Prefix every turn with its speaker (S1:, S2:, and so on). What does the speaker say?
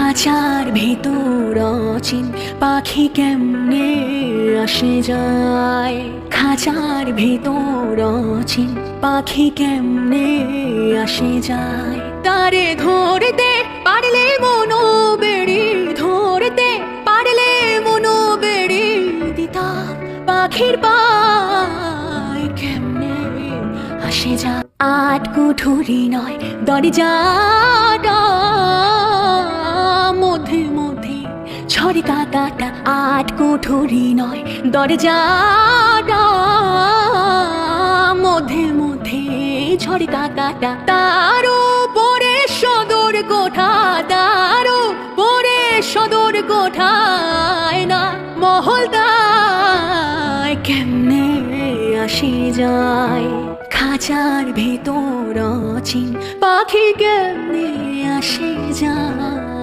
S1: খাঁচার ভেতর অচিন পাখি কেমনে আসে যায়। খাঁচার ভেতর অচিন পাখি কেমনে আসে যায়। তারে ধরতে পারলে মনো বেড়ি, ধরতে পারলে মনো বেড়ি দিতাম পাখির পায় কেমনে আসে যায়। আট কুঠুরি নয় দরজাটা, মধ্যে মধ্যে ঝড়ে কাঁটাটা। আট কুঠুরি নয় দরজাটা, মধ্যে মধ্যে ঝড়ে কাঁটাটা। তারও পরে সদর কোঠা, তারও পরে সদর কোঠায় না মহলটায় কেমনে আসে যায়। খাঁচার ভেতর অচিন পাখি কেমনে আসে যায়।